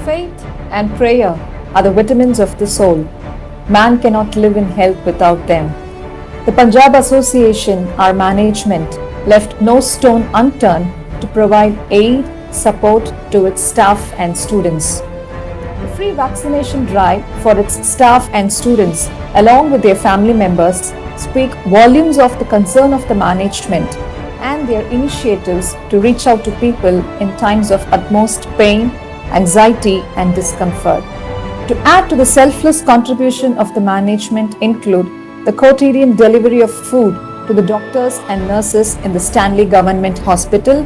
Faith and prayer are the vitamins of the soul. Man cannot live in health without them. The Punjab Association, our management, left no stone unturned to provide aid, support to its staff and students. The free vaccination drive for its staff and students, along with their family members, speak volumes of the concern of the management and their initiatives to reach out to people in times of utmost pain, anxiety and discomfort. To add to the selfless contribution of the management include the quotidian delivery of food to the doctors and nurses in the Stanley Government Hospital,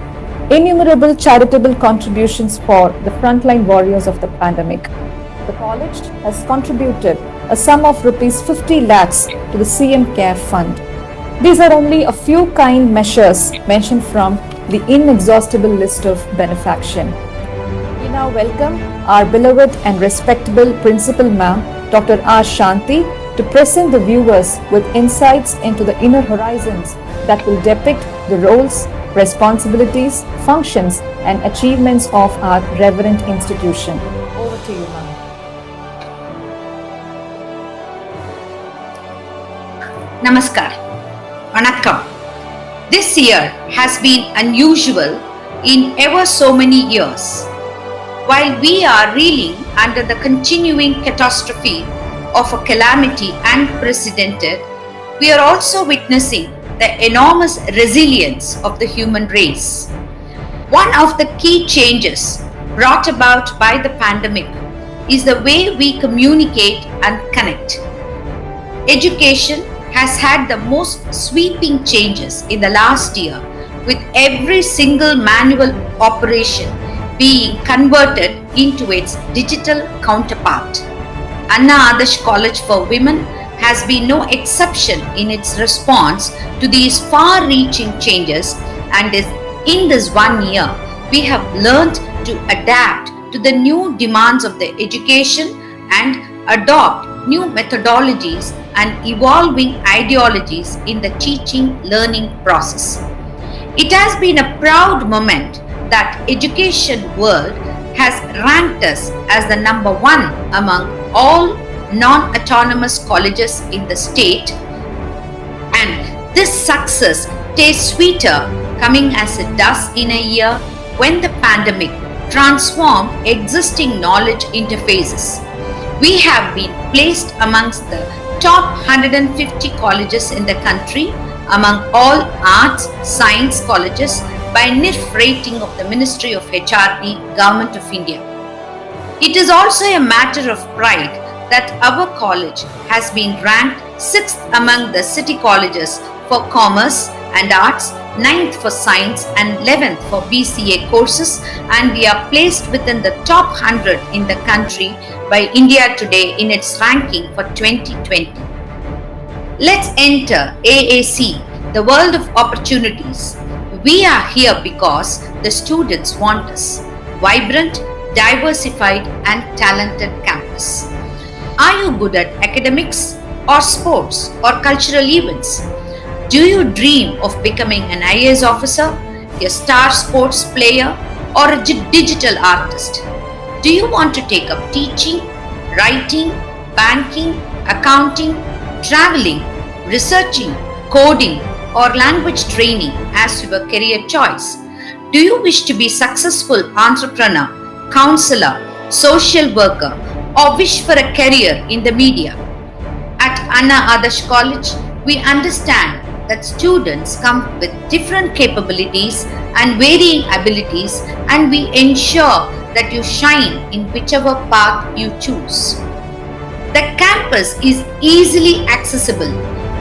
innumerable charitable contributions for the frontline warriors of the pandemic. The college has contributed a sum of rupees 50 lakhs to the CM Care Fund. These are only a few kind measures mentioned from the inexhaustible list of benefaction. We now welcome our beloved and respectable Principal Ma'am, Dr. R. Shanti, to present the viewers with insights into the inner horizons that will depict the roles, responsibilities, functions, and achievements of our reverend institution. Over to you, ma'am. Namaskar. Vanakkam. This year has been unusual in ever so many years. While we are reeling under the continuing catastrophe of a calamity unprecedented, we are also witnessing the enormous resilience of the human race. One of the key changes brought about by the pandemic is the way we communicate and connect. Education has had the most sweeping changes in the last year, with every single manual operation being converted into its digital counterpart. Anna Adarsh College for Women has been no exception in its response to these far-reaching changes, and in this 1 year, we have learned to adapt to the new demands of the education and adopt new methodologies and evolving ideologies in the teaching learning process. It has been a proud moment that education world has ranked us as the number 1 among all non-autonomous colleges in the state, and this success tastes sweeter coming as it does in a year when the pandemic transformed existing knowledge interfaces. We have been placed amongst the top 150 colleges in the country among all arts, science colleges by NIRF rating of the Ministry of HRD, Government of India. It is also a matter of pride that our college has been ranked 6th among the city colleges for commerce and arts, 9th for science and 11th for BCA courses, and we are placed within the top 100 in the country by India Today in its ranking for 2020. Let's enter AAC, the world of opportunities. We are here because the students want us. Vibrant, diversified and talented campus. Are you good at academics or sports or cultural events? Do you dream of becoming an IAS officer, a star sports player or a digital artist? Do you want to take up teaching, writing, banking, accounting, traveling, researching, coding or language training as your career choice? Do you wish to be successful entrepreneur, counselor, social worker, or wish for a career in the media? At Anna Adarsh College, we understand that students come with different capabilities and varying abilities, and we ensure that you shine in whichever path you choose. The campus is easily accessible,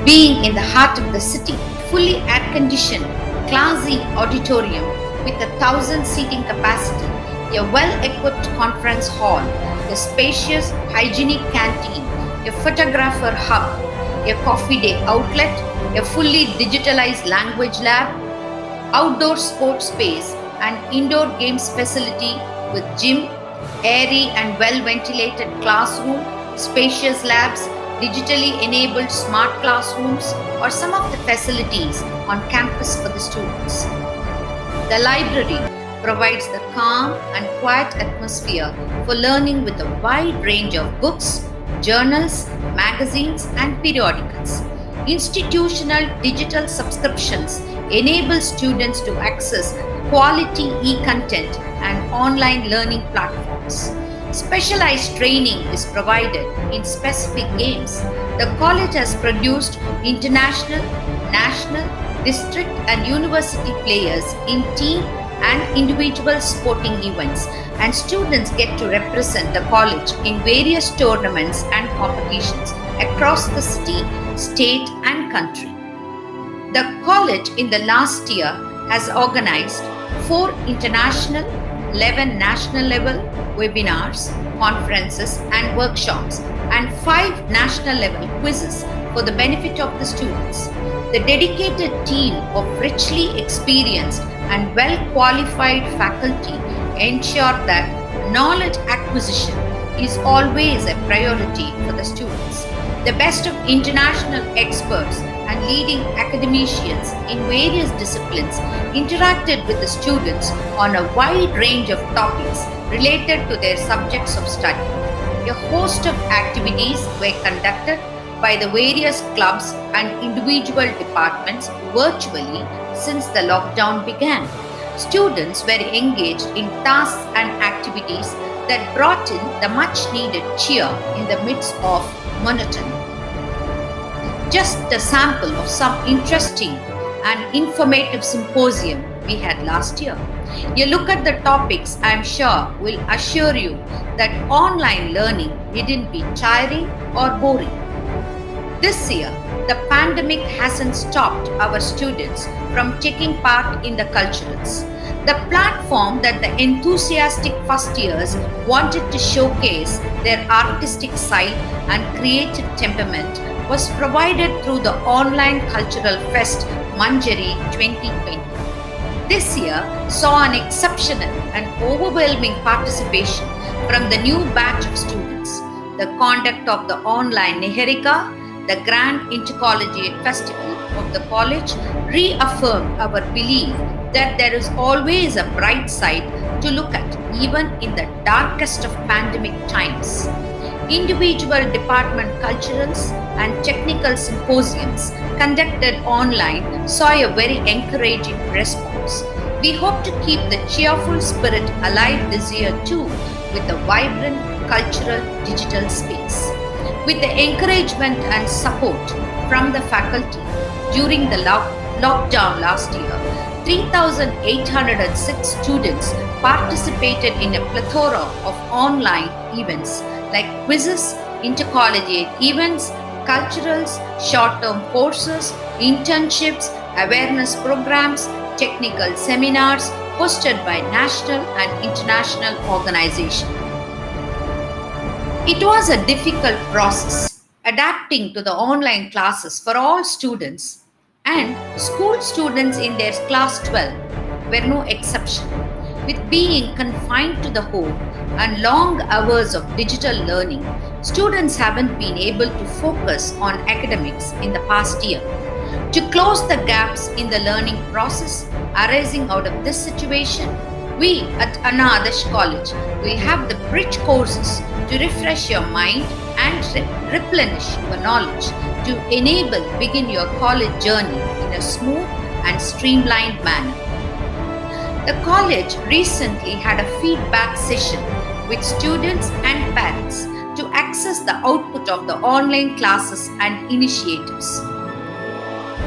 being in the heart of the city, fully air-conditioned, classy auditorium with 1,000 seating capacity, a well-equipped conference hall, a spacious, hygienic canteen, a photographer hub, a coffee day outlet, a fully digitalized language lab, outdoor sports space, and indoor games facility with gym, airy and well ventilated classroom, spacious labs, digitally enabled smart classrooms, or some of the facilities on campus for the students. The library provides the calm and quiet atmosphere for learning with a wide range of books, journals, magazines, and periodicals. Institutional digital subscriptions enable students to access quality e-content and online learning platforms. Specialized training is provided in specific games. The college has produced international, national, district, and university players in team and individual sporting events, and students get to represent the college in various tournaments and competitions across the city, state, and country. The college in the last year has organized 4 international, 11 national level webinars, conferences, and workshops, and 5 national level quizzes for the benefit of the students. The dedicated team of richly experienced and well qualified faculty ensure that knowledge acquisition is always a priority for the students. The best of international experts and leading academicians in various disciplines interacted with the students on a wide range of topics related to their subjects of study. A host of activities were conducted by the various clubs and individual departments virtually since the lockdown began. Students were engaged in tasks and activities that brought in the much needed cheer in the midst of monotony. Just a sample of some interesting and informative symposium we had last year. A look at the topics, I am sure, will assure you that online learning needn't be tiring or boring. This year, the pandemic hasn't stopped our students from taking part in the culturals. The platform that the enthusiastic first years wanted to showcase their artistic side and creative temperament was provided through the online cultural fest Manjari 2020. This year saw an exceptional and overwhelming participation from the new batch of students. The conduct of the online Niharika, the Grand Intercollegiate Festival of the college, reaffirmed our belief that there is always a bright side to look at, even in the darkest of pandemic times. Individual department culturals and technical symposiums conducted online saw a very encouraging response. We hope to keep the cheerful spirit alive this year too with a vibrant cultural digital space. With the encouragement and support from the faculty during the lockdown last year, 3,806 students participated in a plethora of online events like quizzes, intercollegiate events, culturals, short-term courses, internships, awareness programs, technical seminars hosted by national and international organizations. It was a difficult process adapting to the online classes for all students, and school students in their class 12 were no exception. With being confined to the home and long hours of digital learning, students haven't been able to focus on academics in the past year. To close the gaps in the learning process arising out of this situation, we at Anna Adarsh College will have the bridge courses to refresh your mind and replenish your knowledge to enable begin your college journey in a smooth and streamlined manner. The college recently had a feedback session with students and parents to access the output of the online classes and initiatives.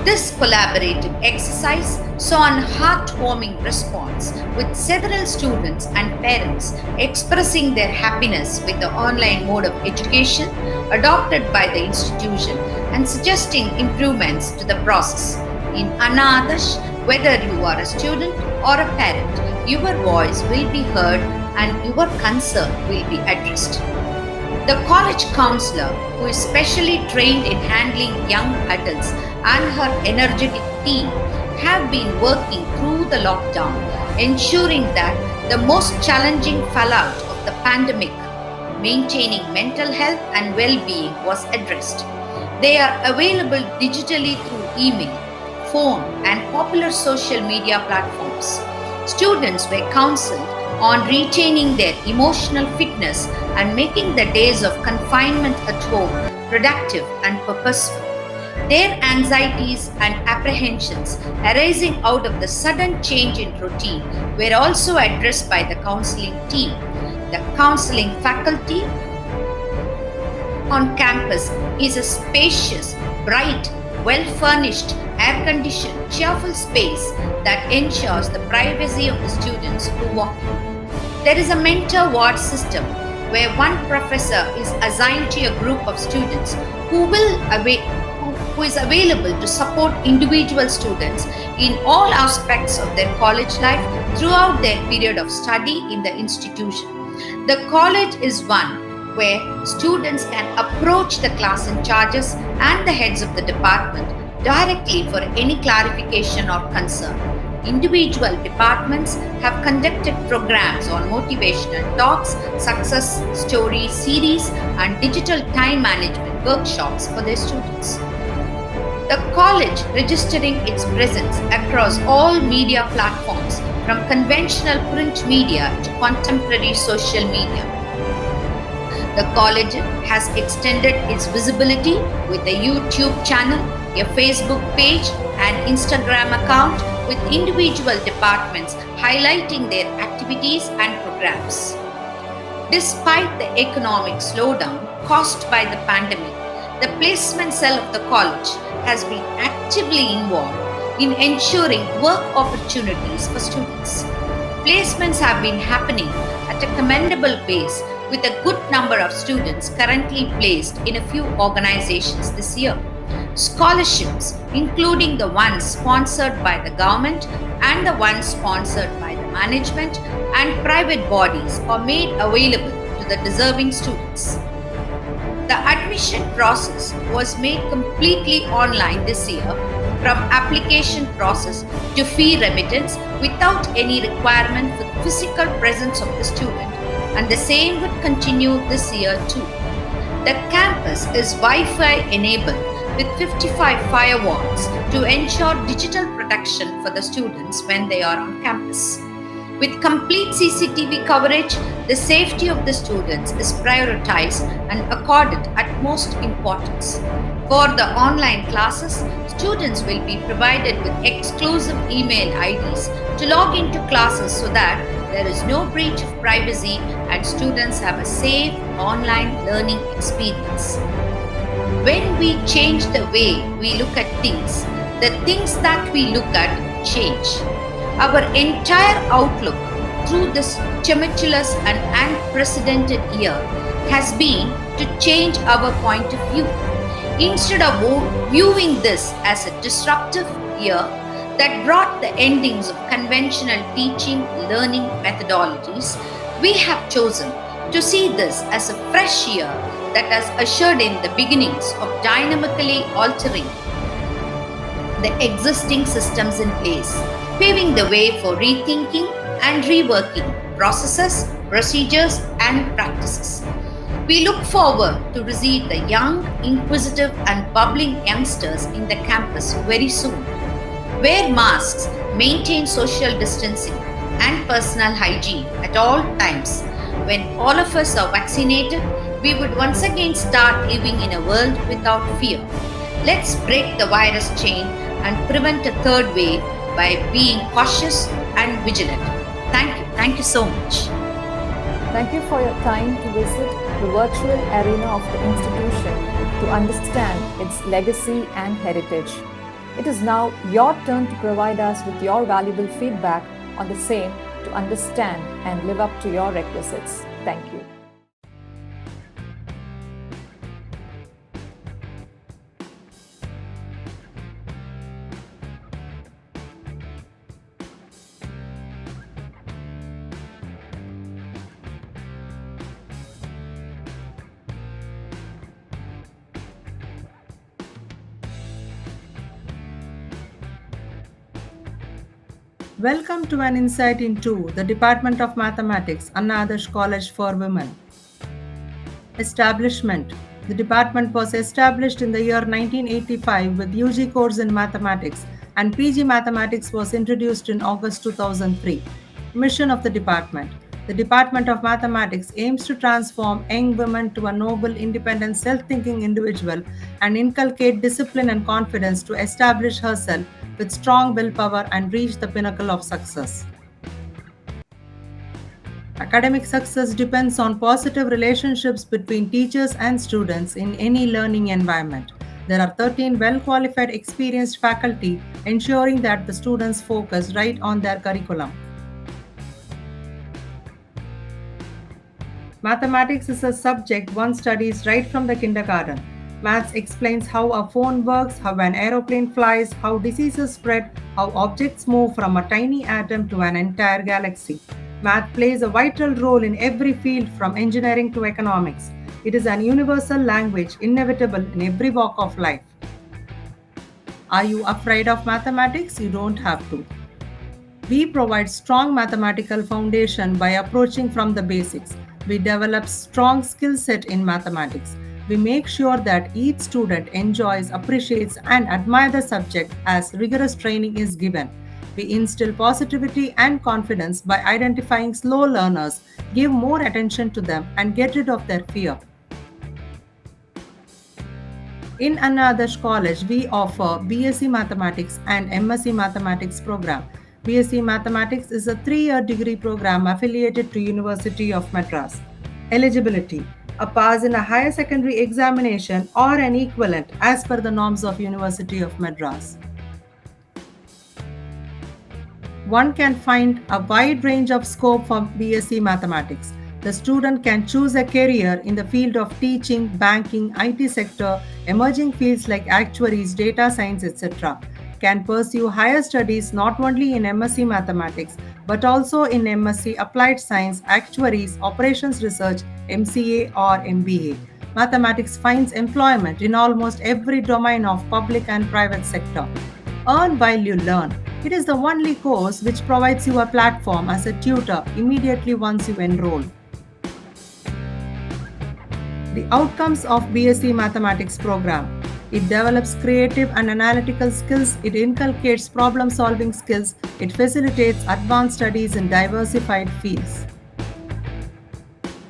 This collaborative exercise saw an heartwarming response with several students and parents expressing their happiness with the online mode of education adopted by the institution and suggesting improvements to the process. In Anna Adarsh, whether you are a student or a parent, your voice will be heard and your concern will be addressed. The college counselor, who is specially trained in handling young adults, and her energetic team have been working through the lockdown, ensuring that the most challenging fallout of the pandemic, maintaining mental health and well being, was addressed. They are available digitally through email, phone, and popular social media platforms. Students were counseled on retaining their emotional fitness and making the days of confinement at home productive and purposeful. Their anxieties and apprehensions arising out of the sudden change in routine were also addressed by the counseling team. The counseling faculty on campus is a spacious, bright, well furnished, air conditioned, cheerful space that ensures the privacy of the students who walk in. There is a mentor ward system where one professor is assigned to a group of students who is available to support individual students in all aspects of their college life throughout their period of study in the institution. The college is one where students can approach the class in charges and the heads of the department directly for any clarification or concern. Individual departments have conducted programs on motivational talks, success story series, and digital time management workshops for their students. The college registering its presence across all media platforms from conventional print media to contemporary social media. The college has extended its visibility with a YouTube channel, a Facebook page, and Instagram account with individual departments highlighting their activities and programs. Despite the economic slowdown caused by the pandemic, the placement cell of the college has been actively involved in ensuring work opportunities for students. Placements have been happening at a commendable pace with a good number of students currently placed in a few organizations this year. Scholarships, including the ones sponsored by the government and the ones sponsored by the management and private bodies, are made available to the deserving students. The admission process was made completely online this year, from application process to fee remittance without any requirement for the physical presence of the student, and the same would continue this year too. The campus is Wi-Fi enabled with 55 firewalls to ensure digital protection for the students when they are on campus. With complete CCTV coverage, the safety of the students is prioritized and accorded utmost importance. For the online classes, students will be provided with exclusive email IDs to log into classes so that there is no breach of privacy and students have a safe online learning experience. When we change the way we look at things, the things that we look at change. Our entire outlook through this tumultuous and unprecedented year has been to change our point of view. Instead of viewing this as a disruptive year that brought the endings of conventional teaching learning methodologies, we have chosen to see this as a fresh year that has ushered in the beginnings of dynamically altering the existing systems in place, paving the way for rethinking and reworking processes, procedures, and practices. We look forward to receive the young, inquisitive, and bubbling youngsters in the campus very soon. Wear masks, maintain social distancing, and personal hygiene at all times. When all of us are vaccinated, we would once again start living in a world without fear. Let's break the virus chain and prevent a third wave by being cautious and vigilant. Thank you so much. Thank you for your time to visit the virtual arena of the institution to understand its legacy and heritage. It is now your turn to provide us with your valuable feedback on the same to understand and live up to your requisites. Thank you. Welcome to an insight into the Department of Mathematics, Anna Adarsh College for Women. Establishment. The department was established in the year 1985 with UG course in mathematics, and PG mathematics was introduced in August 2003. Mission of the department. The Department of Mathematics aims to transform young women to a noble, independent, self-thinking individual and inculcate discipline and confidence to establish herself with strong willpower and reach the pinnacle of success. Academic success depends on positive relationships between teachers and students in any learning environment. There are 13 well qualified, experienced faculty ensuring that the students focus right on their curriculum. Mathematics is a subject one studies right from the kindergarten. Maths explains how a phone works, how an aeroplane flies, how diseases spread, how objects move from a tiny atom to an entire galaxy. Math plays a vital role in every field from engineering to economics. It is an universal language, inevitable in every walk of life. Are you afraid of mathematics? You don't have to. We provide strong mathematical foundation by approaching from the basics. We develop strong skill set in mathematics. We make sure that each student enjoys, appreciates, and admires the subject as rigorous training is given. We instill positivity and confidence by identifying slow learners, give more attention to them, and get rid of their fear. In Anna Adarsh College, we offer BSc Mathematics and MSc Mathematics program. BSc Mathematics is a 3-year degree program affiliated to University of Madras. Eligibility: a pass in a higher secondary examination or an equivalent as per the norms of University of Madras. One can find a wide range of scope for BSc Mathematics. The student can choose a career in the field of teaching, banking, IT sector, emerging fields like actuaries, data science, etc. Can pursue higher studies not only in MSc Mathematics but also in MSc Applied Science, Actuaries, Operations Research, MCA or MBA. Mathematics finds employment in almost every domain of public and private sector. Earn while you learn. It is the only course which provides you a platform as a tutor immediately once you enroll. The outcomes of BSc Mathematics program. It develops creative and analytical skills, it inculcates problem-solving skills, it facilitates advanced studies in diversified fields.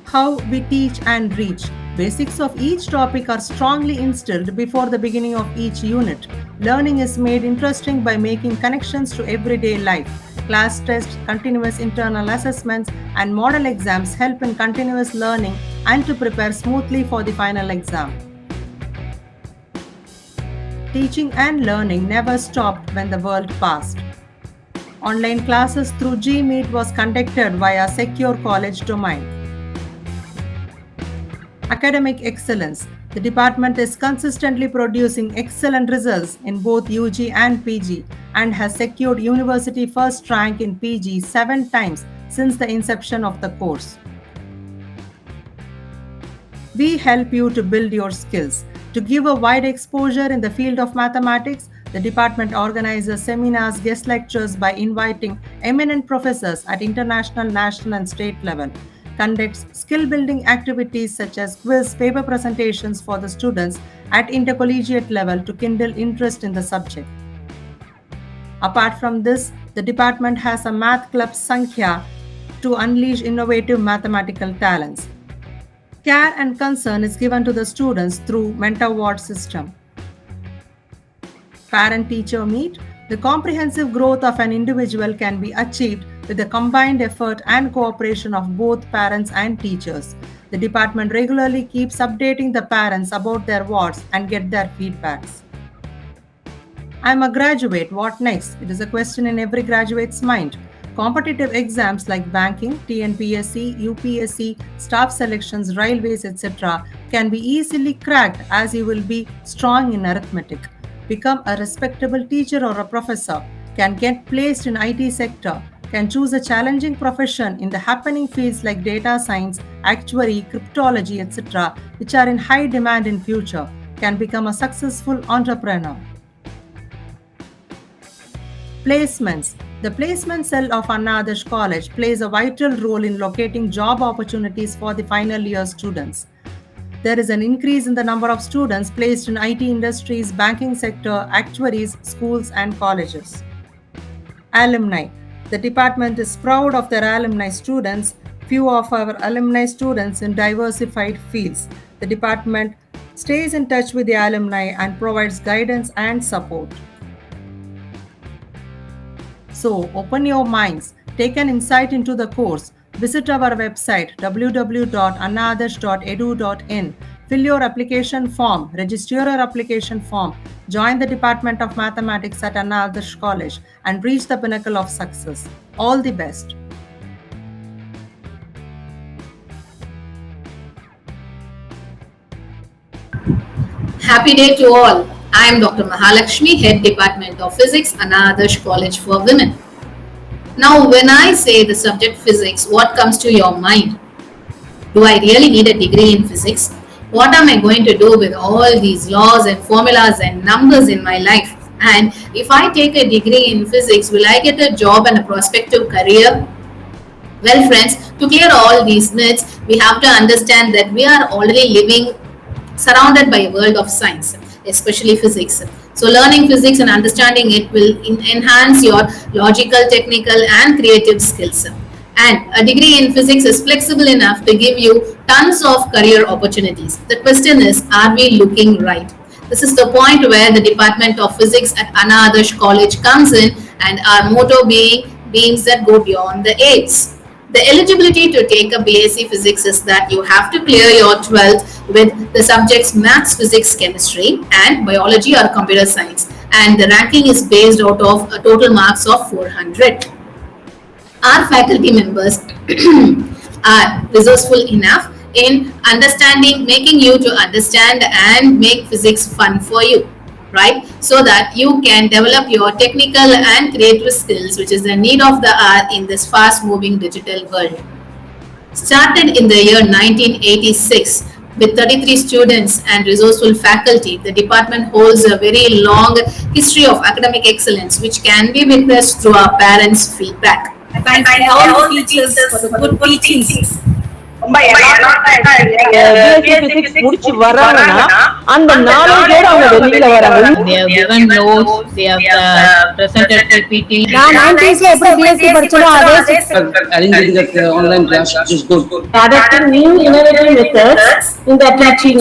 How we teach and reach. Basics of each topic are strongly instilled before the beginning of each unit. Learning is made interesting by making connections to everyday life. Class tests, continuous internal assessments, and model exams help in continuous learning and to prepare smoothly for the final exam. Teaching and learning never stopped when the world passed. Online classes through Gmeet was conducted via secure college domain. Academic excellence. The department is consistently producing excellent results in both UG and PG and has secured university first rank in PG 7 times since the inception of the course. We help you to build your skills. To give a wide exposure in the field of mathematics, the department organizes seminars, guest lectures by inviting eminent professors at international, national, and state level. Conducts skill-building activities such as quiz, paper presentations for the students at intercollegiate level to kindle interest in the subject. Apart from this, the department has a math club Sankhya to unleash innovative mathematical talents. Care and concern is given to the students through mentor ward system. Parent-teacher meet. The comprehensive growth of an individual can be achieved with the combined effort and cooperation of both parents and teachers. The department regularly keeps updating the parents about their wards and get their feedbacks. I'm a graduate, what next? It is a question in every graduate's mind. Competitive exams like banking, TNPSC, UPSC, staff selections, railways, etc. can be easily cracked as you will be strong in arithmetic. Become a respectable teacher or a professor, can get placed in IT sector, can choose a challenging profession in the happening fields like data science, actuary, cryptology, etc., which are in high demand in future, can become a successful entrepreneur. Placements. The placement cell of Anna Adarsh College plays a vital role in locating job opportunities for the final year students. There is an increase in the number of students placed in IT industries, banking sector, actuaries, schools, and colleges. Alumni. The department is proud of their alumni students. Few of our alumni students in diversified fields. The department stays in touch with the alumni and provides guidance and support. So, open your minds, take an insight into the course, visit our website www.annaadarsh.edu.in, fill your application form, register your application form, join the Department of Mathematics at Anna Adarsh College, and reach the pinnacle of success. All the best. Happy day to all. I am Dr. Mahalakshmi, Head Department of Physics, Anna Adarsh College for Women. Now, when I say the subject physics, what comes to your mind? Do I really need a degree in physics? What am I going to do with all these laws and formulas and numbers in my life? And if I take a degree in physics, will I get a job and a prospective career? Well, friends, to clear all these myths, we have to understand that we are already living surrounded by a world of science, especially physics. So learning physics and understanding it will enhance your logical, technical and creative skills. And a degree in physics is flexible enough to give you tons of career opportunities. The question is, are we looking right? This is the point where the Department of Physics at Anna Adarsh College comes in, and our motto being beams that go beyond the aids. The eligibility to take a BSc Physics is that you have to clear your 12th with the subjects Maths, Physics, Chemistry and Biology or Computer Science, and the ranking is based out of a total marks of 400. Our faculty members are resourceful enough in understanding, making you to understand and make physics fun for you, right? So that you can develop your technical and creative skills, which is the need of the hour in this fast moving digital world. Started in the year 1986 with 33 students and resourceful faculty, the department holds a very long history of academic excellence, which can be witnessed through our parents' feedback. I thank all the teachers for the good teachings. BSc முடிச்சு வராங்கன்னா அந்த நாலேஜோட அவங்க வெளியில வராங்க. They have given notes, they have presented PPT. நான் 90s ல எப்படி BSc படிச்சனோ அதே I didn't get the online class, which is good. adopting new innovative methods in the teaching.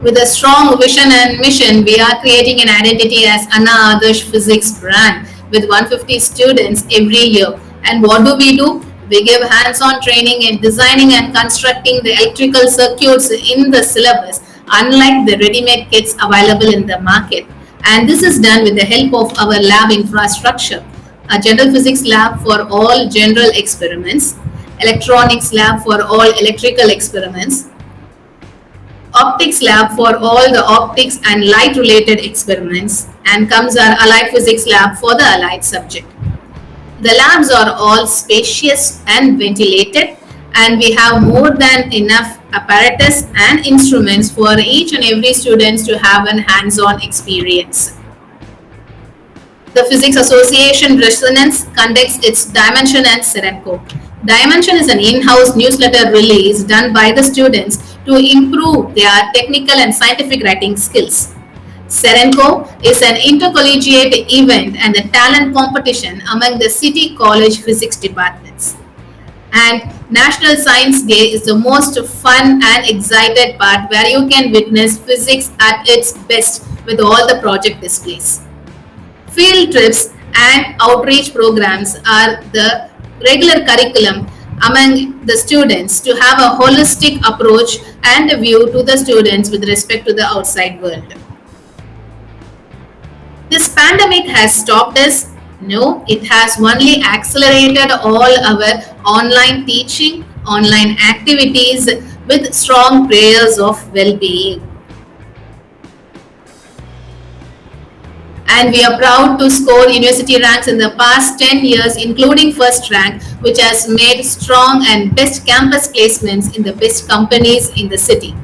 With a strong vision and mission, we are creating an identity as Anna Adarsh Physics brand with 150 students every year. And what do? We give hands-on training in designing and constructing the electrical circuits in the syllabus, unlike the ready-made kits available in the market. And this is done with the help of our lab infrastructure. A general physics lab for all general experiments, electronics lab for all electrical experiments, optics lab for all the optics and light related experiments, and comes our allied physics lab for the allied subject. The labs are all spacious and ventilated, and we have more than enough apparatus and instruments for each and every student to have an hands-on experience. The Physics Association Resonance conducts its Dimension and Serenco. Dimension is an in-house newsletter release done by the students to improve their technical and scientific writing skills. Serenco is an intercollegiate event and a talent competition among the city college physics departments. And National Science Day is the most fun and excited part, where you can witness physics at its best with all the project displays. Field trips and outreach programs are the regular curriculum among the students to have a holistic approach and a view to the students with respect to the outside world. This pandemic has stopped us? No, it has only accelerated all our online teaching, online activities with strong prayers of well-being. And we are proud to score university ranks in the past 10 years, including first rank, which has made strong and best campus placements in the best companies in the city.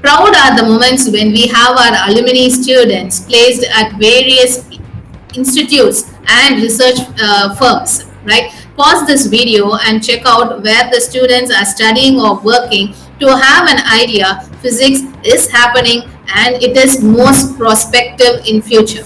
Proud are the moments when we have our alumni students placed at various institutes and research firms, right? Pause this video and check out where the students are studying or working to have an idea physics is happening and it is most prospective in future.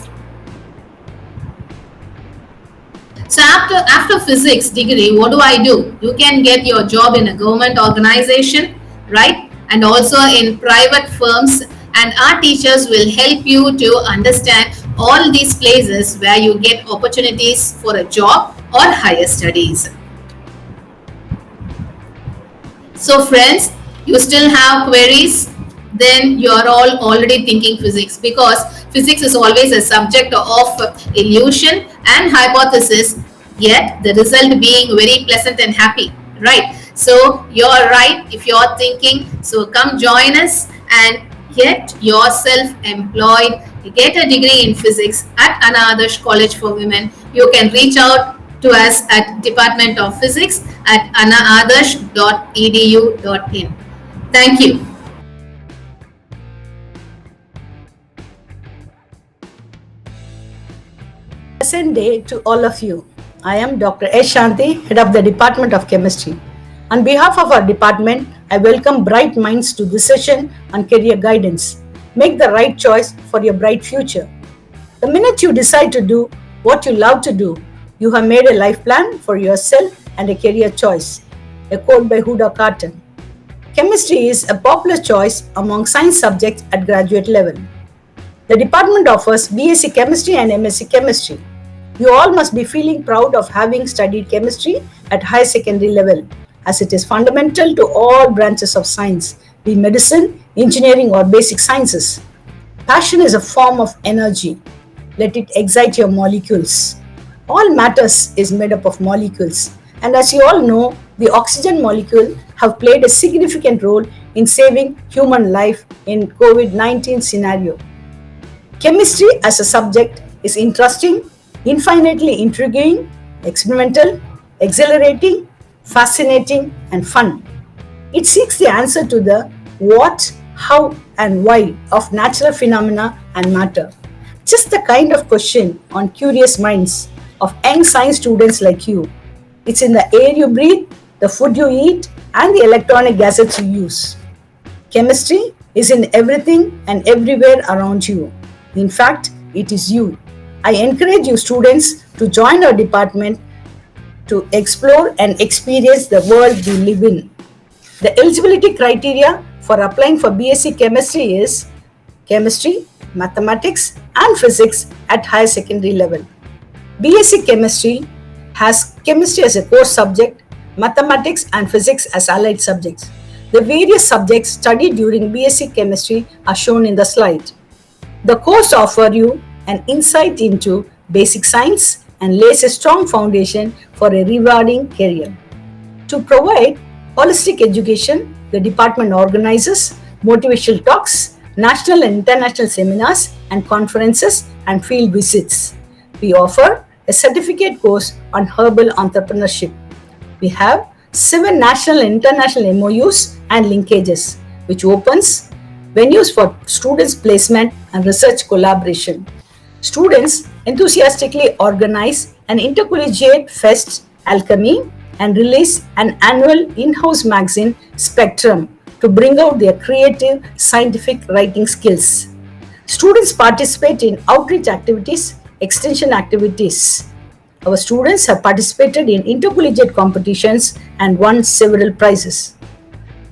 So after physics degree, what do? You can get your job in a government organization, right? And also in private firms, and our teachers will help you to understand all these places where you get opportunities for a job or higher studies. So friends, you still have queries? Then you are all already thinking physics, because physics is always a subject of illusion and hypothesis, yet the result being very pleasant and happy, right? So you're right if you're thinking. So come join us and get yourself employed. Get a degree in physics at Anna Adarsh College for Women. You can reach out to us at Department of Physics at annaadarsh.edu.in. Thank you. Pleasant day to all of you. I am Dr. S. Shanti, Head of the Department of Chemistry. On behalf of our department, I welcome bright minds to this session on career guidance. Make the right choice for your bright future. The minute you decide to do what you love to do, you have made a life plan for yourself and a career choice. A quote by Huda Carter. Chemistry is a popular choice among science subjects at graduate level. The department offers BSc Chemistry and MSc Chemistry. You all must be feeling proud of having studied chemistry at higher secondary level, as it is fundamental to all branches of science, be medicine, engineering, or basic sciences. Passion is a form of energy. Let it excite your molecules. All matters is made up of molecules, and as you all know, the oxygen molecule have played a significant role in saving human life in COVID-19 scenario. Chemistry as a subject is interesting, infinitely intriguing, experimental, exhilarating, fascinating, and fun. It seeks the answer to the what, how, and why of natural phenomena and matter. Just the kind of question on curious minds of young science students like you. It's in the air you breathe, the food you eat, and the electronic gadgets you use. Chemistry is in everything and everywhere around you. In fact, it is you. I encourage you students to join our department to explore and experience the world we live in. The eligibility criteria for applying for BSc Chemistry is Chemistry, Mathematics, and Physics at higher secondary level. BSc Chemistry has Chemistry as a core subject, Mathematics and Physics as allied subjects. The various subjects studied during BSc Chemistry are shown in the slide. The course offers you an insight into basic science and lays a strong foundation for a rewarding career. To provide holistic education, the department organizes motivational talks, national and international seminars and conferences, and field visits. We offer a certificate course on herbal entrepreneurship. We have 7 national and international MOUs and linkages, which opens venues for students' placement and research collaboration. Students enthusiastically organize an intercollegiate fest, Alchemy, and release an annual in-house magazine, Spectrum, to bring out their creative scientific writing skills. Students participate in outreach activities, extension activities. Our students have participated in intercollegiate competitions and won several prizes.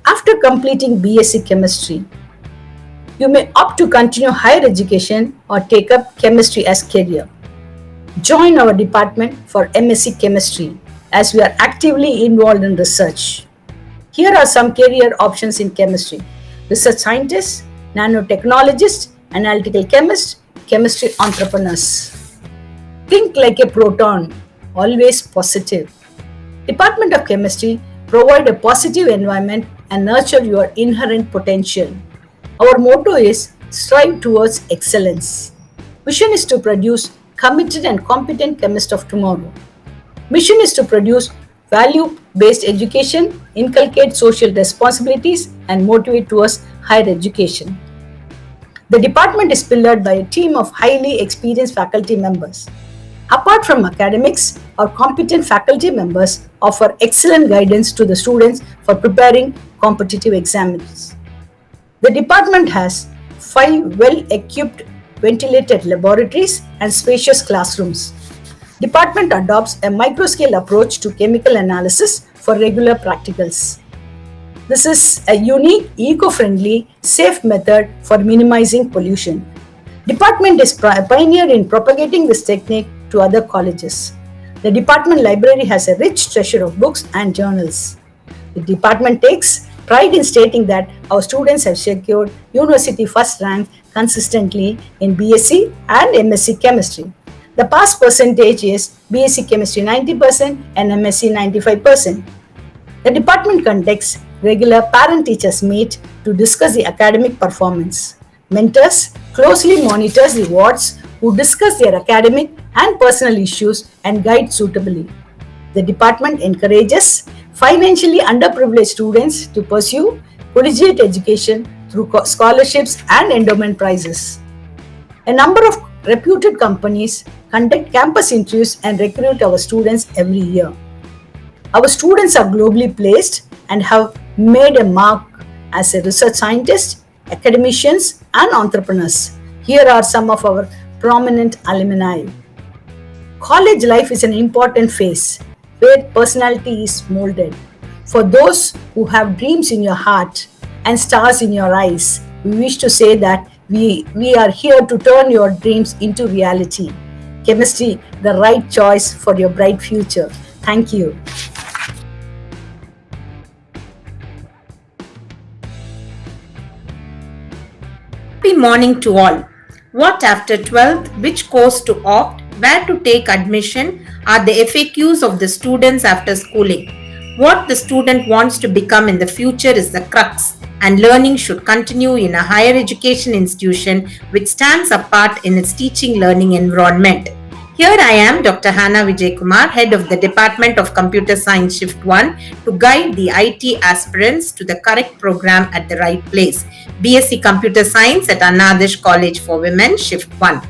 After completing BSc Chemistry, you may opt to continue higher education or take up chemistry as career. Join our department for MSc Chemistry as we are actively involved in research. Here are some career options in chemistry: research scientist, nanotechnologist, analytical chemist, chemistry entrepreneurs. Think like a proton, always positive. Department of Chemistry provide a positive environment and nurture your inherent potential. Our motto is strive towards excellence. Mission is to produce committed and competent chemists of tomorrow. Mission is to produce value-based education, inculcate social responsibilities, and motivate towards higher education. The department is pillared by a team of highly experienced faculty members. Apart from academics, our competent faculty members offer excellent guidance to the students for preparing competitive exams. The department has 5 well-equipped ventilated laboratories and spacious classrooms. Department adopts a microscale approach to chemical analysis for regular practicals. This is a unique, eco-friendly, safe method for minimizing pollution. Department is pioneer in propagating this technique to other colleges. The department library has a rich treasure of books and journals. The department takes pride in stating that our students have secured university first rank consistently in BSc and MSc chemistry. The pass percentage is BSc chemistry 90% and MSc 95%. The department conducts regular parent-teachers meet to discuss the academic performance. Mentors closely monitors the wards who discuss their academic and personal issues and guide suitably. The department encourages financially underprivileged students to pursue collegiate education through scholarships and endowment prizes. A number of reputed companies conduct campus interviews and recruit our students every year. Our students are globally placed and have made a mark as a research scientist, academicians, and entrepreneurs. Here are some of our prominent alumni. College life is an important phase where personality is molded. For those who have dreams in your heart and stars in your eyes, we wish to say that we are here to turn your dreams into reality. Chemistry, the right choice for your bright future. Thank you. Happy morning to all. What after 12th, which course to opt, where to take admission are the FAQs of the students after schooling. What the student wants to become in the future is the crux, and learning should continue in a higher education institution which stands apart in its teaching learning environment. Here I am, Dr. Hannah Vijay Kumar, Head of the Department of Computer Science Shift 1, to guide the IT aspirants to the correct program at the right place. BSc Computer Science at Anna Adarsh College for Women, Shift 1.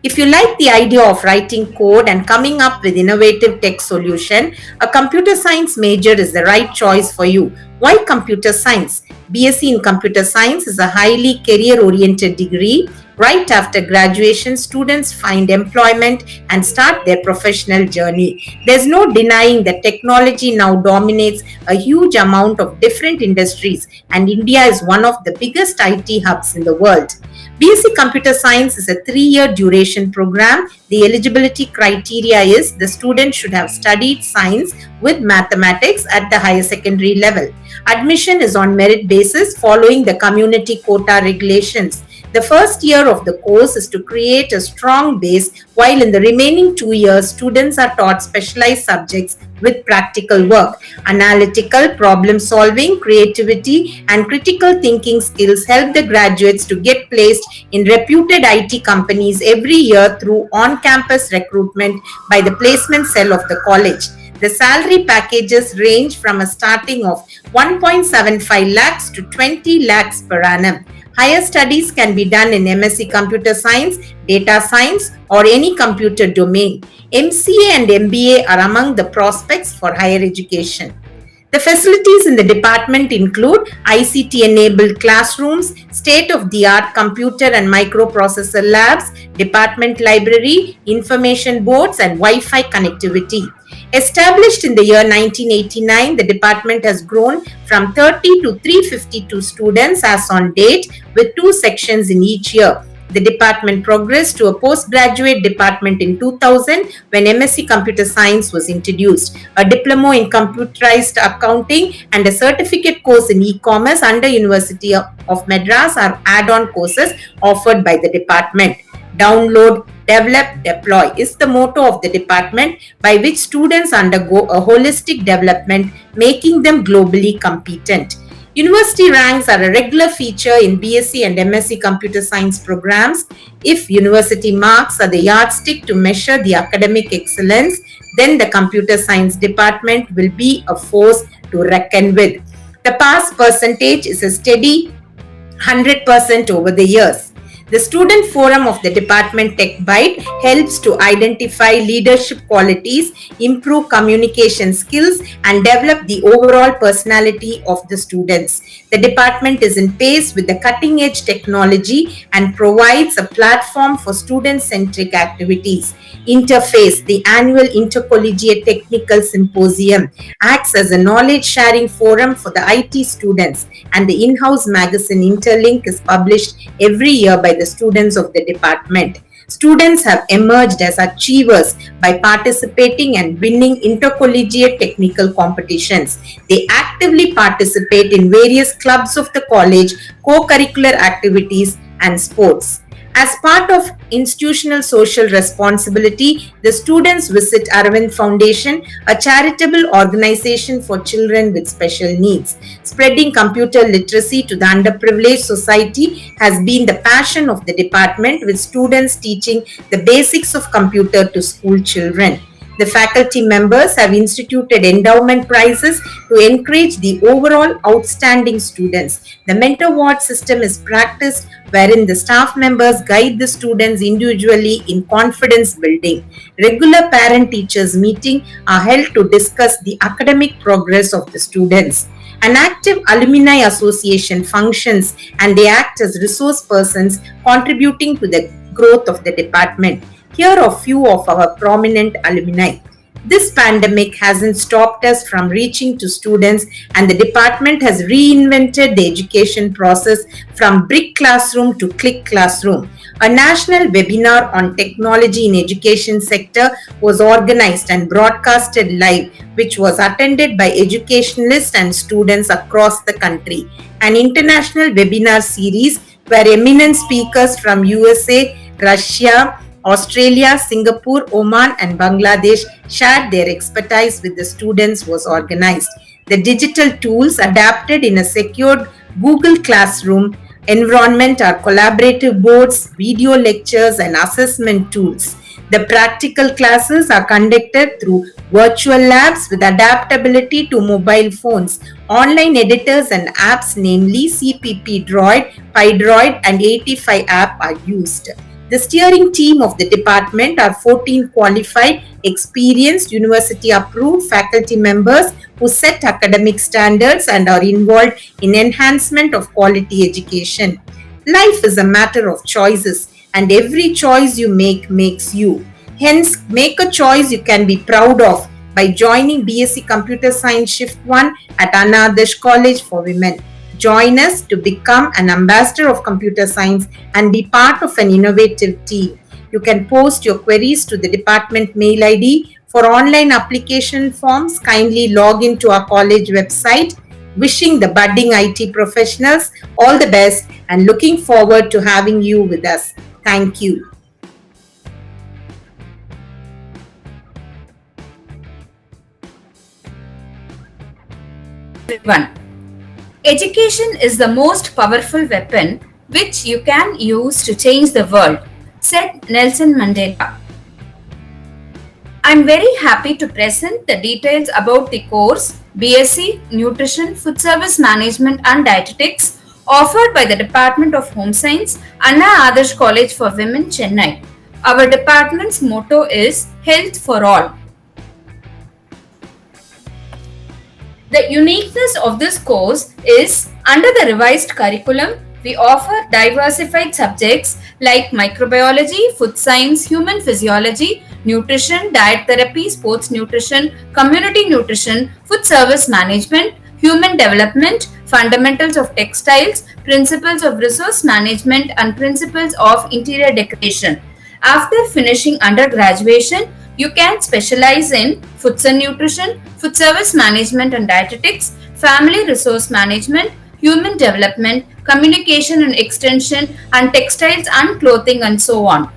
If you like the idea of writing code and coming up with innovative tech solution, a computer science major is the right choice for you. Why computer science? BSc in computer science is a highly career-oriented degree. Right after graduation, students find employment and start their professional journey. There's no denying that technology now dominates a huge amount of different industries, and India is one of the biggest IT hubs in the world. BSc Computer Science is a 3-year duration program. The eligibility criteria is the student should have studied science with mathematics at the higher secondary level. Admission is on merit basis following the community quota regulations. The first year of the course is to create a strong base, while in the remaining 2 years, students are taught specialized subjects with practical work. Analytical, problem solving, creativity, and critical thinking skills help the graduates to get placed in reputed IT companies every year through on-campus recruitment by the placement cell of the college. The salary packages range from a starting of 1.75 lakhs to 20 lakhs per annum. Higher studies can be done in MSc Computer Science, Data Science, or any computer domain. MCA and MBA are among the prospects for higher education. The facilities in the department include ICT-enabled classrooms, state-of-the-art computer and microprocessor labs, department library, information boards, and Wi-Fi connectivity. Established in the year 1989, the department has grown from 30 to 352 students as on date, with 2 sections in each year. The department progressed to a postgraduate department in 2000 when MSc Computer Science was introduced. A diploma in computerized accounting and a certificate course in e-commerce under University of Madras are add-on courses offered by the department. Download, develop, deploy is the motto of the department, by which students undergo a holistic development, making them globally competent. University ranks are a regular feature in BSc and MSc Computer Science programs. If university marks are the yardstick to measure the academic excellence, then the Computer Science department will be a force to reckon with. The pass percentage is a steady 100% over the years. The Student Forum of the Department Tech Byte helps to identify leadership qualities, improve communication skills, and develop the overall personality of the students. The department is in pace with the cutting edge technology and provides a platform for student-centric activities. Interface, the annual Intercollegiate Technical Symposium, acts as a knowledge-sharing forum for the IT students, and the in-house magazine Interlink is published every year by the students of the department. Students have emerged as achievers by participating and winning intercollegiate technical competitions. They actively participate in various clubs of the college, co-curricular activities, and sports. As part of institutional social responsibility, the students visit Aravind Foundation, a charitable organization for children with special needs. Spreading computer literacy to the underprivileged society has been the passion of the department, with students teaching the basics of computer to school children. The faculty members have instituted endowment prizes to encourage the overall outstanding students. The mentor ward system is practiced, wherein the staff members guide the students individually in confidence building. Regular parent-teachers meetings are held to discuss the academic progress of the students. An active alumni association functions, and they act as resource persons contributing to the growth of the department. Here are few of our prominent alumni. This pandemic hasn't stopped us from reaching to students, and the department has reinvented the education process from brick classroom to click classroom. A national webinar on technology in education sector was organized and broadcasted live, which was attended by educationalists and students across the country. An international webinar series where eminent speakers from USA, Russia, Australia, Singapore, Oman, and Bangladesh shared their expertise with the students was organized. The digital tools adapted in a secured Google Classroom environment are collaborative boards, video lectures, and assessment tools. The practical classes are conducted through virtual labs with adaptability to mobile phones. Online editors and apps, namely CPP Droid, PyDroid, and 85 app are used. The steering team of the department are 14 qualified, experienced, university-approved faculty members who set academic standards and are involved in enhancement of quality education. Life is a matter of choices, and every choice you make makes you. Hence, make a choice you can be proud of by joining BSc Computer Science Shift 1 at Anna Adarsh College for Women. Join us to become an ambassador of computer science and be part of an innovative team. You can post your queries to the department mail ID. For online application forms, kindly log into our college website. Wishing the budding IT professionals all the best and looking forward to having you with us. Thank you. One. Education is the most powerful weapon which you can use to change the world, said Nelson Mandela. I am very happy to present the details about the course BSc Nutrition, Food Service Management and Dietetics offered by the Department of Home Science, Anna Adarsh College for Women, Chennai. Our department's motto is Health for All. The uniqueness of this course is, under the revised curriculum, we offer diversified subjects like microbiology, food science, human physiology, nutrition, diet therapy, sports nutrition, community nutrition, food service management, human development, fundamentals of textiles, principles of resource management, and principles of interior decoration. After finishing undergraduation, you can specialize in foods and nutrition, food service management and dietetics, family resource management, human development, communication and extension, and textiles and clothing, and so on.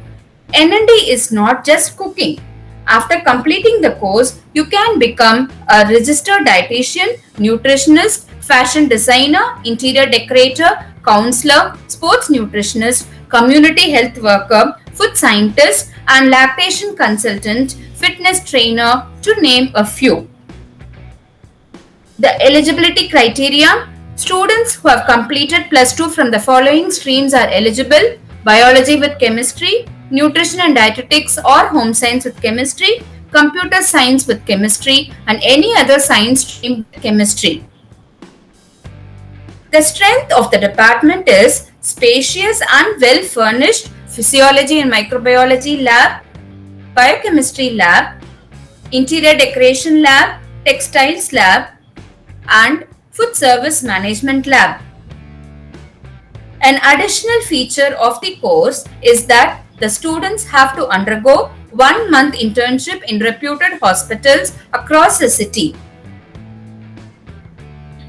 N&D is not just cooking. After completing the course, you can become a registered dietitian, nutritionist, fashion designer, interior decorator, counselor, sports nutritionist, community health worker, food scientist, and lactation consultant, fitness trainer, to name a few. The eligibility criteria: students who have completed +2 from the following streams are eligible: biology with chemistry, nutrition and dietetics or home science with chemistry, computer science with chemistry, and any other science stream with chemistry. The strength of the department is spacious and well furnished physiology and microbiology lab, biochemistry lab, interior decoration lab, textiles lab, and food service management lab. An additional feature of the course is that the students have to undergo 1 month internship in reputed hospitals across the city.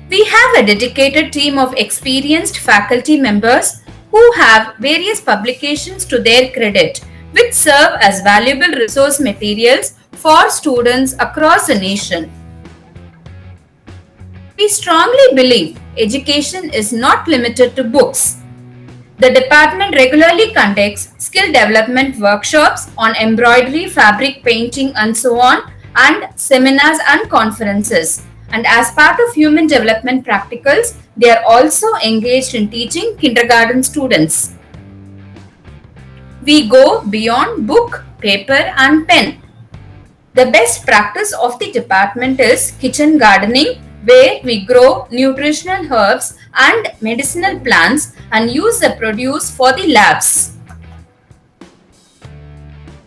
We have a dedicated team of experienced faculty members who have various publications to their credit, which serve as valuable resource materials for students across the nation. We strongly believe education is not limited to books. The department regularly conducts skill development workshops on embroidery, fabric painting, and so on, and seminars and conferences. And as part of human development practicals, they are also engaged in teaching kindergarten students. We go beyond book, paper, and pen. The best practice of the department is kitchen gardening, where we grow nutritional herbs and medicinal plants and use the produce for the labs.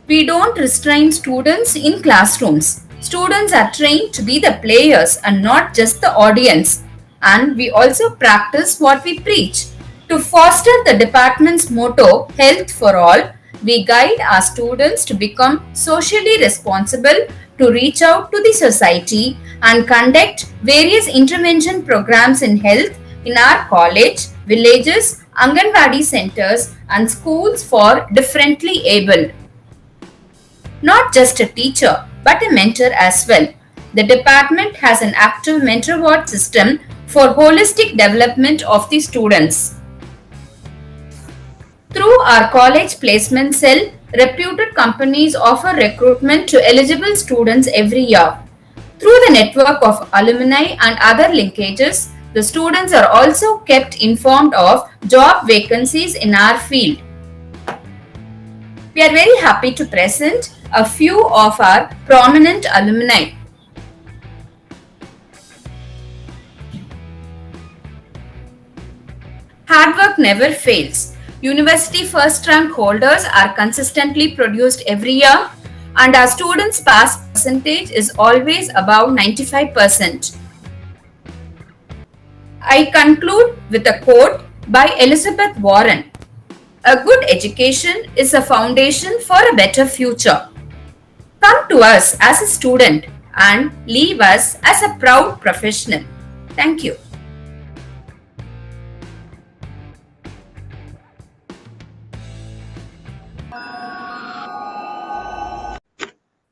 We don't restrain students in classrooms. Students are trained to be the players and not just the audience. And we also practice what we preach. To foster the department's motto, Health for All, we guide our students to become socially responsible, to reach out to the society and conduct various intervention programs in health in our college, villages, Anganwadi centers and schools for differently abled. Not just a teacher, but a mentor as well. The department has an active mentor award system for holistic development of the students. Through our college placement cell, reputed companies offer recruitment to eligible students every year. Through the network of alumni and other linkages, the students are also kept informed of job vacancies in our field. We are very happy to present a few of our prominent alumni. Hard work never fails. University first rank holders are consistently produced every year, and our students' pass percentage is always above 95%. I conclude with a quote by Elizabeth Warren. A good education is a foundation for a better future. Come to us as a student and leave us as a proud professional. Thank you.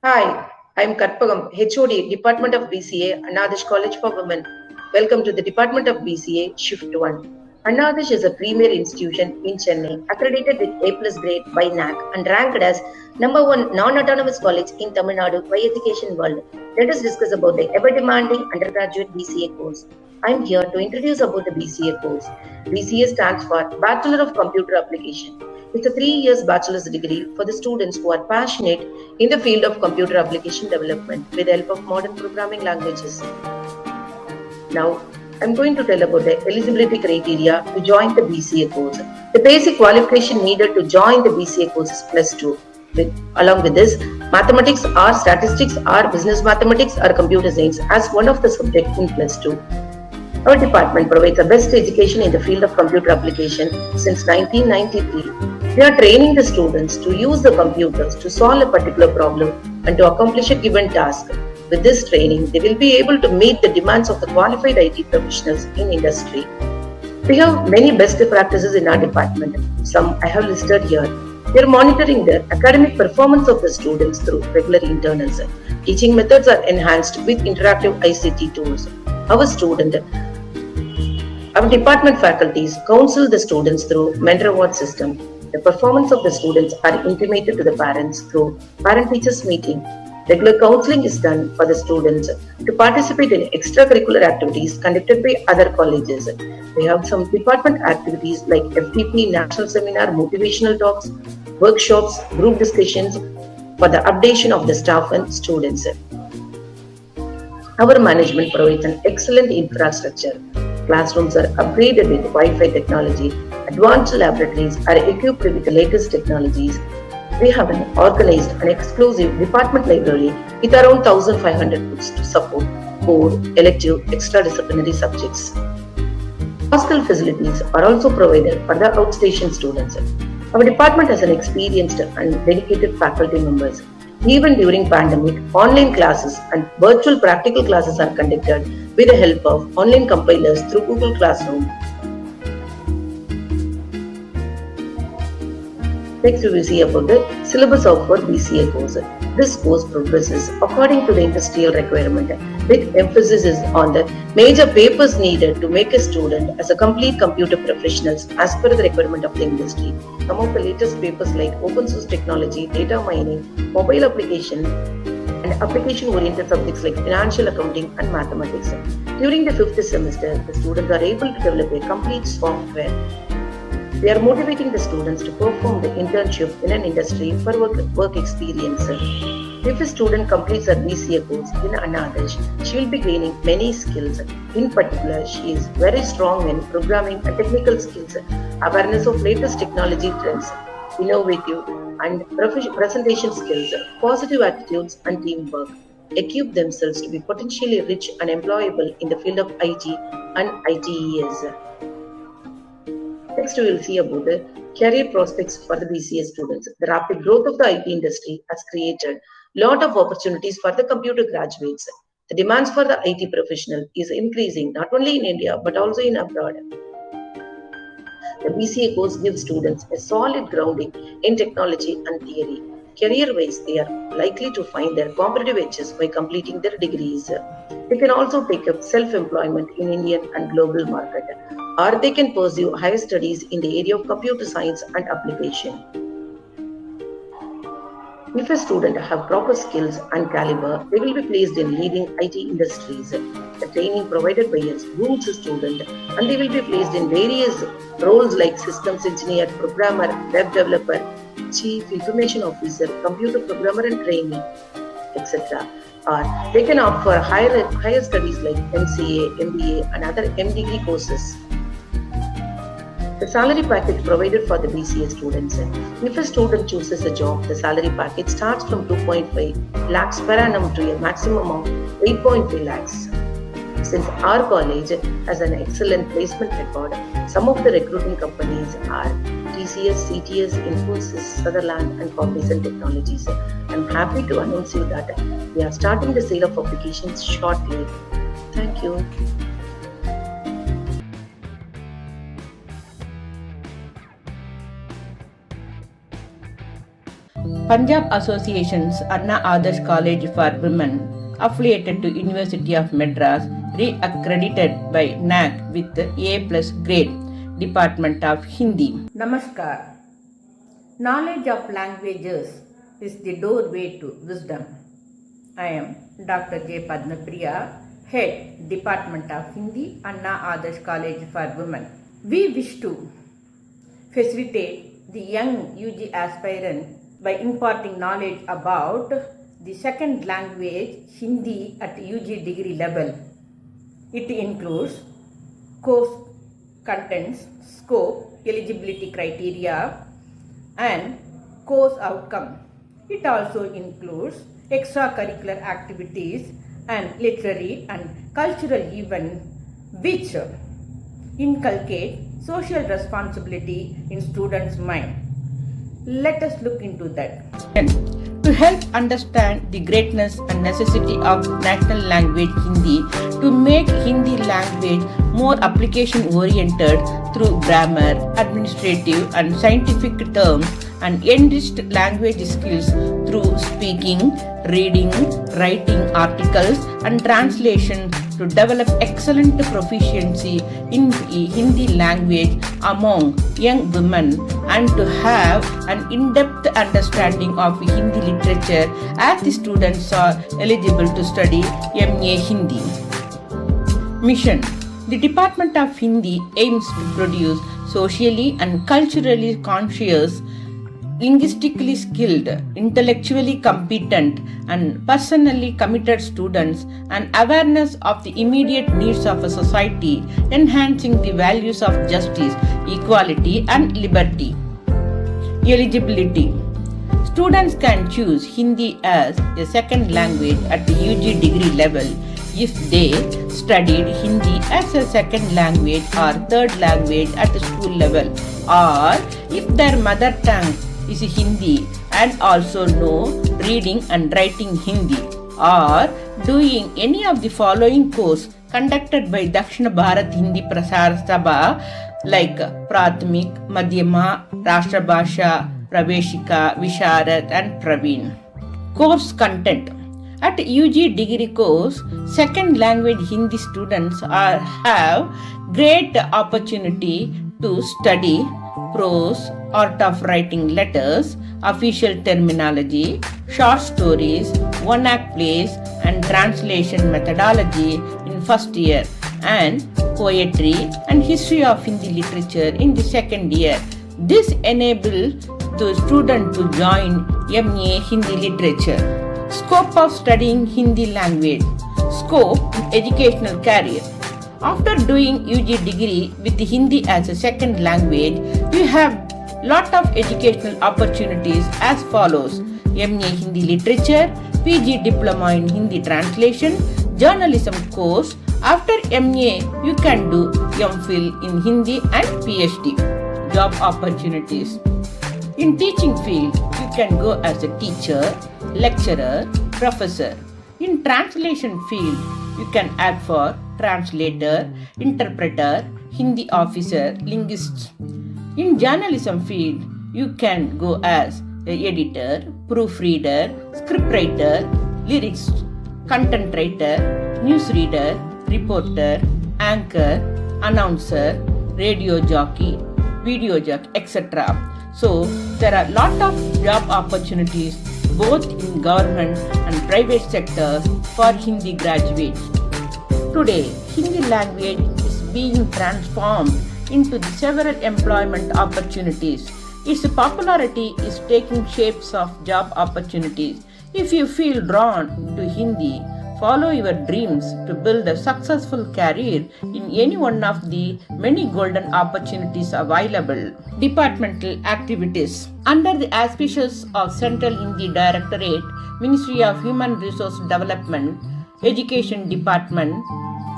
Hi, I'm Katpagam, HOD, Department of BCA, Annadarsh College for Women. Welcome to the Department of BCA, Shift 1. Annadarsh is a premier institution in Chennai, accredited with A+ grade by NAC and ranked as #1 non-autonomous college in Tamil Nadu by Education World. Let us discuss about the ever-demanding undergraduate BCA course. I am here to introduce about the BCA course. BCA stands for Bachelor of Computer Application. It's a 3 years bachelor's degree for the students who are passionate in the field of computer application development with the help of modern programming languages. Now, I'm going to tell about the eligibility criteria to join the BCA course. The basic qualification needed to join the BCA course is +2. Along with this, mathematics or statistics or business mathematics or computer science as one of the subjects in +2. Our department provides the best education in the field of computer application since 1993. We are training the students to use the computers to solve a particular problem and to accomplish a given task. With this training, they will be able to meet the demands of the qualified IT professionals in industry. We have many best practices in our department. Some I have listed here. We are monitoring the academic performance of the students through regular internals. Teaching methods are enhanced with interactive ICT tools. Our department faculties counsel the students through mentor award system. The performance of the students are intimated to the parents through parent-teachers meeting. Regular counseling is done for the students to participate in extracurricular activities conducted by other colleges. We have some department activities like FTP, National Seminar, motivational talks, workshops, group discussions for the updation of the staff and students. Our management provides an excellent infrastructure. Classrooms are upgraded with Wi-Fi technology. Advanced laboratories are equipped with the latest technologies. We have organized an exclusive department library with around 1,500 books to support core, elective, extradisciplinary subjects. Hostel facilities are also provided for the outstation students. Our department has an experienced and dedicated faculty members. Even during pandemic, online classes and virtual practical classes are conducted with the help of online compilers through Google Classroom. Next, we will see about the syllabus of our BCA course. This course progresses according to the industrial requirement, with emphasis on the major papers needed to make a student as a complete computer professionals as per the requirement of the industry. Some of the latest papers like open source technology, data mining, mobile application, and application-oriented subjects like financial accounting and mathematics. During the 5th semester, the students are able to develop a complete software. We are motivating the students to perform the internship in an industry for work experience. If a student completes her BCA course in Anna Adarsh, she will be gaining many skills. In particular, she is very strong in programming and technical skills, awareness of latest technology trends, innovative and presentation skills, positive attitudes and teamwork. Equip themselves to be potentially rich and employable in the field of IT and ITES. Next, we will see about the career prospects for the BCA students. The rapid growth of the IT industry has created a lot of opportunities for the computer graduates. The demands for the IT professional is increasing not only in India but also in abroad. The BCA course gives students a solid grounding in technology and theory. Career-wise, they are likely to find their competitive edges by completing their degrees. They can also take up self-employment in Indian and global market, or they can pursue higher studies in the area of computer science and application. If a student have proper skills and caliber, they will be placed in leading IT industries. The training provided by us grooms a student, and they will be placed in various roles like systems engineer, programmer, web developer, chief information officer, computer programmer and trainee, etc. Or they can opt for higher studies like MCA, MBA and other M.Degree courses. The salary package provided for the BCA students. If a student chooses a job, the salary package starts from 2.5 lakhs per annum to a maximum of 8.5 lakhs. Since our college has an excellent placement record, some of the recruiting companies are TCS, CTS, Infosys, Sutherland and Cognizant Technologies. I'm happy to announce you that we are starting the sale of applications shortly. Thank you. Punjab Association's Anna Adarsh College for Women, affiliated to University of Madras, re-accredited by NAC with A+ grade, Department of Hindi. Namaskar. Knowledge of languages is the doorway to wisdom. I am Dr. J. Padmapriya, Head, Department of Hindi, Anna Adarsh College for Women. We wish to facilitate the young UG aspirant by imparting knowledge about the second language Hindi at UG degree level. It includes course contents, scope, eligibility criteria and course outcome. It also includes extracurricular activities and literary and cultural events which inculcate social responsibility in students' mind. Let us look into that. To help understand the greatness and necessity of national language Hindi, to make Hindi language more application oriented through grammar, administrative and scientific terms, and enriched language skills through speaking, reading, writing articles and translation, to develop excellent proficiency in the Hindi language among young women and to have an in-depth understanding of Hindi literature as the students are eligible to study MA Hindi. Mission. The Department of Hindi aims to produce socially and culturally conscious, linguistically skilled, intellectually competent, and personally committed students, and awareness of the immediate needs of a society, enhancing the values of justice, equality, and liberty. Eligibility. Students can choose Hindi as a second language at the UG degree level if they studied Hindi as a second language or third language at the school level, or if their mother tongue is Hindi and also know reading and writing Hindi, or doing any of the following course conducted by Dakshina Bharat Hindi Prasar Sabha like Prathamik, Madhyama, Rashtra Bhasha, Praveshika, Visharad and Praveen. Course content. At UG degree course, second language Hindi students have great opportunity to study prose, art of writing letters, official terminology, short stories, one-act plays and translation methodology in first year, and poetry and history of Hindi literature in the second year. This enables the student to join MA Hindi literature. Scope of studying Hindi language. Scope in educational career. After doing UG degree with Hindi as a second language, you have lot of educational opportunities as follows: MA Hindi literature, PG diploma in Hindi translation, journalism course. After MA, you can do MPhil in Hindi and PhD. Job opportunities. In teaching field, you can go as a teacher, lecturer, professor. In translation field, you can add for translator, interpreter, Hindi officer, linguist. In journalism field, you can go as an editor, proofreader, scriptwriter, lyrics, content writer, newsreader, reporter, anchor, announcer, radio jockey, video jockey, etc. So, there are a lot of job opportunities both in government and private sectors for Hindi graduates. Today, Hindi language is being transformed into the several employment opportunities. Its popularity is taking shapes of job opportunities. If you feel drawn to Hindi, follow your dreams to build a successful career in any one of the many golden opportunities available. Departmental activities. Under the auspices of Central Hindi Directorate, Ministry of Human Resource Development, Education Department,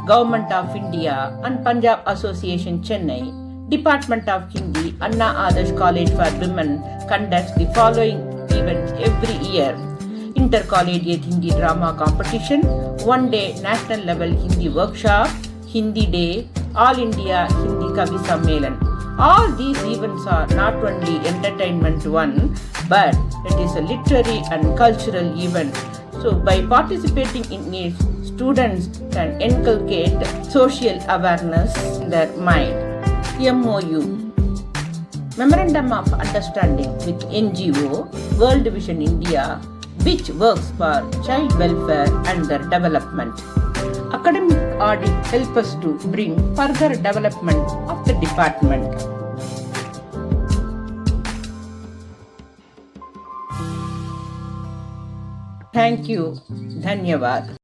Government of India and Punjab Association Chennai, Department of Hindi, Anna Adarsh College for Women conducts the following events every year: Intercollegiate Hindi Drama Competition, one-day national level Hindi workshop, Hindi Day, All India Hindi Kavi Sammelan. All these events are not only entertainment one, but it is a literary and cultural event. So by participating in it, students can inculcate social awareness in their mind. MOU, Memorandum of Understanding with NGO World Vision India, which works for child welfare and their development. Academic audit helps us to bring further development of the department. Thank you. Dhanyavad.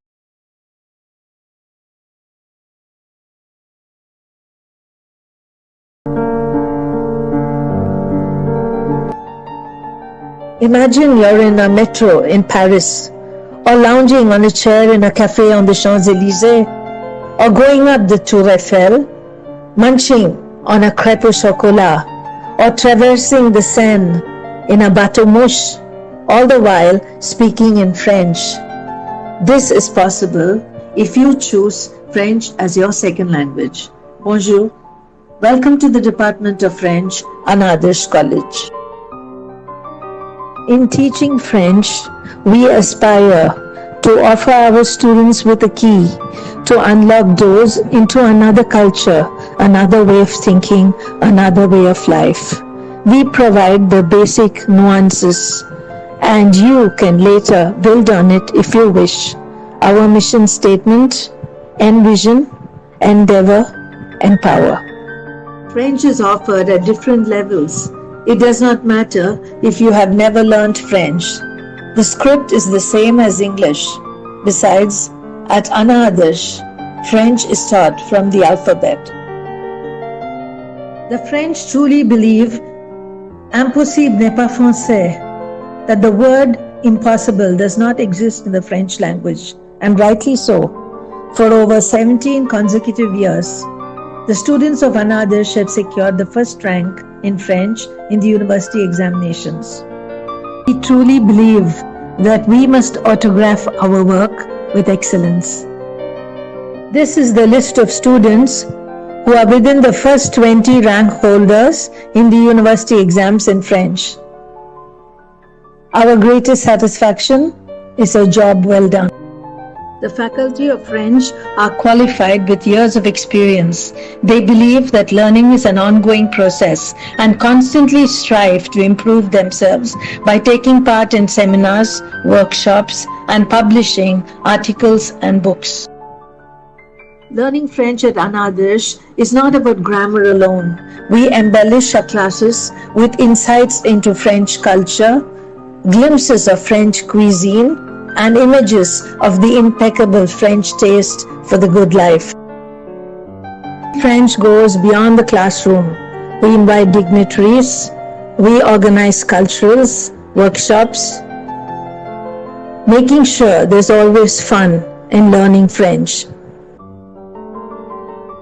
Imagine you're in a metro in Paris, or lounging on a chair in a cafe on the Champs-Élysées, or going up the Tour Eiffel, munching on a crêpe au chocolat, or traversing the Seine in a bateau mouche, all the while speaking in French. This is possible if you choose French as your second language. Bonjour. Welcome to the Department of French, Anna Adarsh College. In teaching French, we aspire to offer our students with a key to unlock doors into another culture, another way of thinking, another way of life. We provide the basic nuances, and you can later build on it if you wish. Our mission statement: envision, endeavor, empower. French is offered at different levels. It does not matter if you have never learned French. The script is the same as English. Besides, at Ana Adarsh, French is taught from the alphabet. The French truly believe impossible n'est pas français, that the word impossible does not exist in the French language, and rightly so. For over 17 consecutive years, the students of Ana Adarsh have secured the first rank in French in the university examinations. We truly believe that we must autograph our work with excellence. This is the list of students who are within the first 20 rank holders in the university exams in French. Our greatest satisfaction is a job well done. The faculty of French are qualified with years of experience. They believe that learning is an ongoing process and constantly strive to improve themselves by taking part in seminars, workshops, and publishing articles and books. Learning French at Ana Adarsh is not about grammar alone. We embellish our classes with insights into French culture, glimpses of French cuisine, and images of the impeccable French taste for the good life. French goes beyond the classroom. We invite dignitaries, we organize culturals, workshops, making sure there's always fun in learning French.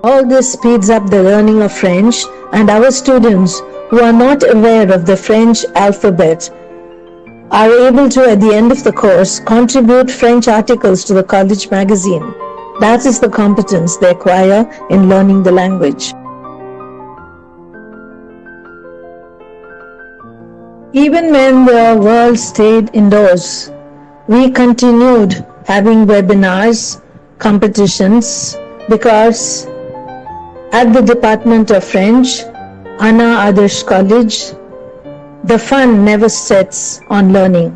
All this speeds up the learning of French, and our students who are not aware of the French alphabet are able to, at the end of the course, contribute French articles to the college magazine. That is the competence they acquire in learning the language. Even when the world stayed indoors, we continued having webinars, competitions, because at the Department of French, Ana Adarsh College, the fun never sets on learning.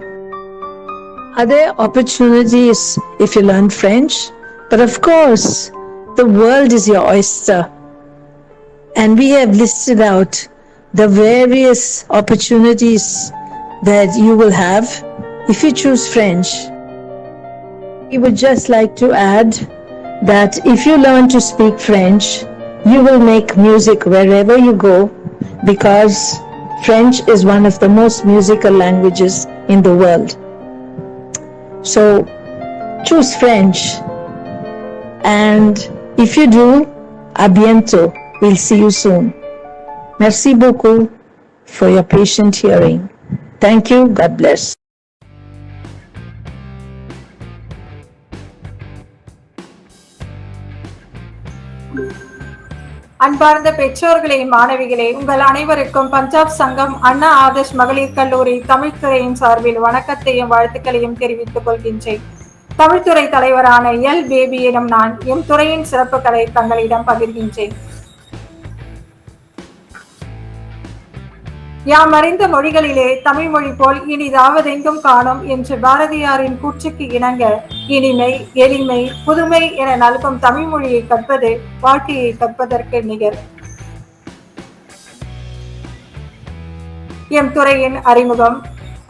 Are there opportunities if you learn French? But of course, the world is your oyster. And we have listed out the various opportunities that you will have if you choose French. We would just like to add that if you learn to speak French, you will make music wherever you go, because French is one of the most musical languages in the world. So choose French, and if you do, à bientôt. We'll see you soon. Merci beaucoup for your patient hearing. Thank you. God bless. அன்பார்ந்த பெற்றோர்களே, மாணவிகளே, உங்கள் அனைவருக்கும் பஞ்சாப் சங்கம் அண்ணா ஆதர்ஷ் மகளிர் கல்லூரி தமிழ்துறையின் சார்பில் வணக்கத்தையும் வாழ்த்துக்களையும் தெரிவித்துக் கொள்கின்றேன். தமிழ்துறை தலைவரான எல் பேபியிடம் நான் எம் துறையின் சிறப்புகளை தங்களிடம் பகிர்கின்றேன். யாம் அறிந்த மொழிகளிலே தமிழ் மொழி போல் இனிதாவதெங்கும் காணோம் என்று பாரதியாரின் கூற்றுக்கு இணங்க, இனிமை, எளிமை, புதுமை என நல்கும் தமிழ் மொழியை கற்பது வாழ்க்கையை கற்பதற்கு நிகர். எம் துறையின் அறிமுகம்.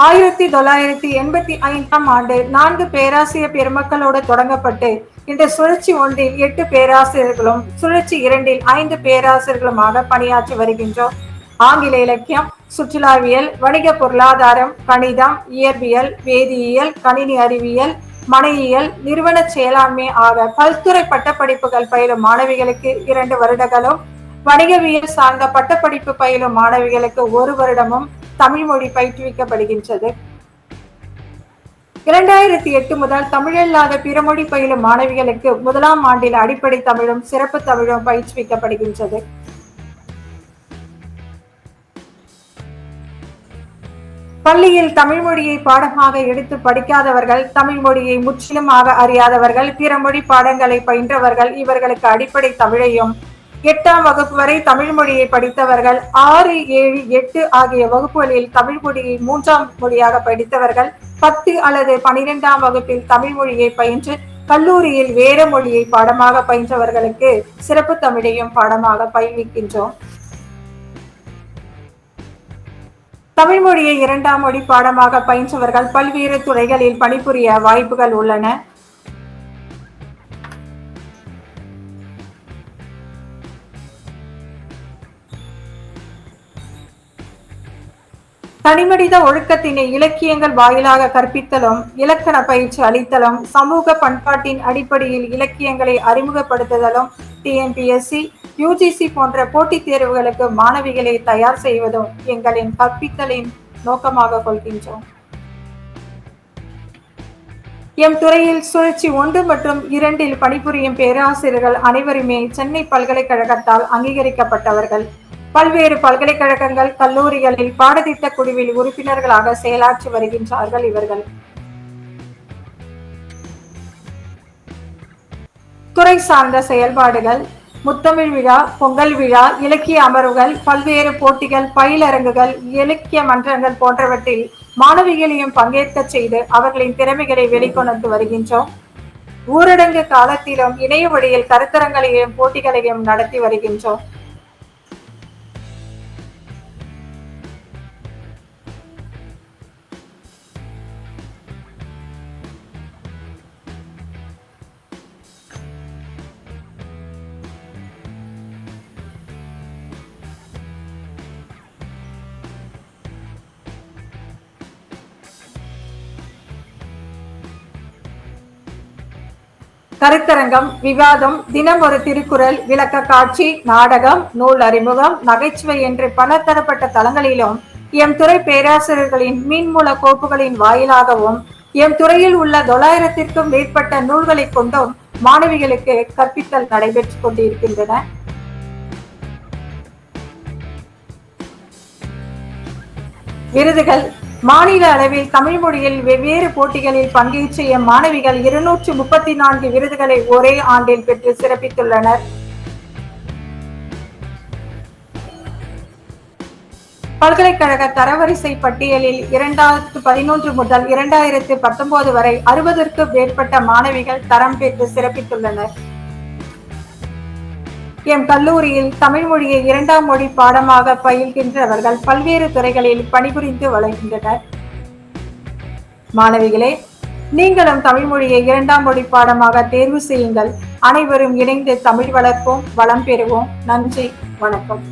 1985ஆம் ஆண்டு 4 பேராசிரியர் பெருமக்களோடு தொடங்கப்பட்டு இன்று சுழற்சி 1இல் 8 பேராசிரியர்களும் சுழற்சி 2இல் 5 பேராசிரியர்களுமாக பணியாற்றி வருகின்றோம். ஆங்கில இலக்கியம், சுற்றுலாவியல், வணிக பொருளாதாரம், கணிதம், இயற்பியல், வேதியியல், கணினி அறிவியல், மனையியல், நிறுவன செயலாண்மை ஆக பல்துறை பட்டப்படிப்புகள் பயிலும் மாணவிகளுக்கு 2 வருடங்களும், வணிகவியல் சார்ந்த பட்டப்படிப்பு பயிலும் மாணவிகளுக்கு 1 வருடமும் தமிழ் மொழி பயிற்றுவிக்கப்படுகின்றது. 2008 முதல் தமிழல்லாத பிற மொழி பயிலும் மாணவிகளுக்கு 1ஆம் ஆண்டில் அடிப்படை தமிழும் சிறப்பு தமிழும் பயிற்றுவிக்கப்படுகின்றது. பள்ளியில் தமிழ் மொழியை பாடமாக எடுத்து படிக்காதவர்கள், தமிழ் மொழியை முற்றிலுமாக அறியாதவர்கள், பிற மொழி பாடங்களை பயின்றவர்கள், இவர்களுக்கு அடிப்படை தமிழையும் 8ஆம் வகுப்பு வரை தமிழ் மொழியை படித்தவர்கள், 6, 7, 8 ஆகிய வகுப்புகளில் தமிழ் மொழியை 3ஆம் மொழியாக படித்தவர்கள், 10 அல்லது 12ஆம் வகுப்பில் தமிழ் மொழியை பயின்று கல்லூரியில் வேற மொழியை பாடமாக பயின்றவர்களுக்கு சிறப்பு தமிழையும் பாடமாக பயில்விக்கின்றோம். தமிழ் மொழியை 2ஆம் மொழி பாடமாக பயின்றவர்கள் பல்வேறு துறைகளில் பணிபுரிய வாய்ப்புகள் உள்ளன. தனிமனித ஒழுக்கத்தினை இலக்கியங்கள் வாயிலாக கற்பித்தலும், இலக்கண பயிற்சி அளித்தலும், சமூக பண்பாட்டின் அடிப்படையில் இலக்கியங்களை அறிமுகப்படுத்துதலும், TNPSC, UGC போன்ற போட்டித் தேர்வுகளுக்கு மாணவிகளை தயார் செய்வதும் எங்களின் கற்பித்தலின் நோக்கமாக கொள்கின்றோம். எம் துறையில் சுழற்சி 1 மற்றும் 2 பணிபுரியும் பேராசிரியர்கள் அனைவருமே சென்னை பல்கலைக்கழகத்தால் அங்கீகரிக்கப்பட்டவர்கள். பல்வேறு பல்கலைக்கழகங்கள், கல்லூரிகளில் பாடத்திட்ட குழுவில் உறுப்பினர்களாக செயலாற்றி வருகின்றார்கள் இவர்கள். துறை சார்ந்த செயல்பாடுகள்: முத்தமிழ் விழா, பொங்கல் விழா, இலக்கிய அமர்வுகள், பல்வேறு போட்டிகள், பயிலரங்குகள், இலக்கிய மன்றங்கள் போன்றவற்றில் மாணவிகளையும் பங்கேற்க செய்து அவர்களின் திறமைகளை வெளிக்கொணர்ந்து வருகின்றோம். ஊரடங்கு காலத்திலும் இணைய வழியில் கருத்தரங்களையும் போட்டிகளையும் நடத்தி வருகின்றோம். கருத்தரங்கம், விவாதம், தினம் ஒரு திருக்குறள், விளக்க காட்சி, நாடகம், நூல் அறிமுகம், நகைச்சுவை என்று பலதரப்பட்ட தளங்களிலும் எம் துறை பேராசிரியர்களின் மீன்மூல கோப்புகளின் வாயிலாகவும் எம் துறையில் உள்ள 900க்கும் மேற்பட்ட நூல்களை கொண்டும் மாணவிகளுக்கு கற்பித்தல் நடைபெற்றுக் கொண்டிருக்கின்றன. விருதுகள்: மாநில அளவில் தமிழ் மொழியில் வெவ்வேறு போட்டிகளில் பங்கேற்ற எம் மாணவிகள் 234 விருதுகளை ஒரே ஆண்டில் பெற்று சிறப்பித்துள்ளனர். பல்கலைக்கழக தரவரிசை பட்டியலில் 2011 முதல் 2019 வரை 60க்கும் மேற்பட்ட மாணவிகள் தரம் பெற்று சிறப்பித்துள்ளனர். எம் கல்லூரியில் தமிழ் மொழியை 2ஆம் மொழி பாடமாக பயில்கின்றவர்கள் பல்வேறு துறைகளில் பணிபுரிந்து வருகின்றனர். மாணவிகளே, நீங்களும் தமிழ் மொழியை 2ஆம் மொழி பாடமாக தேர்வு செய்யுங்கள். அனைவரும் இணைந்து தமிழ் வளர்ப்போம், வளம் பெறுவோம். நன்றி, வணக்கம்.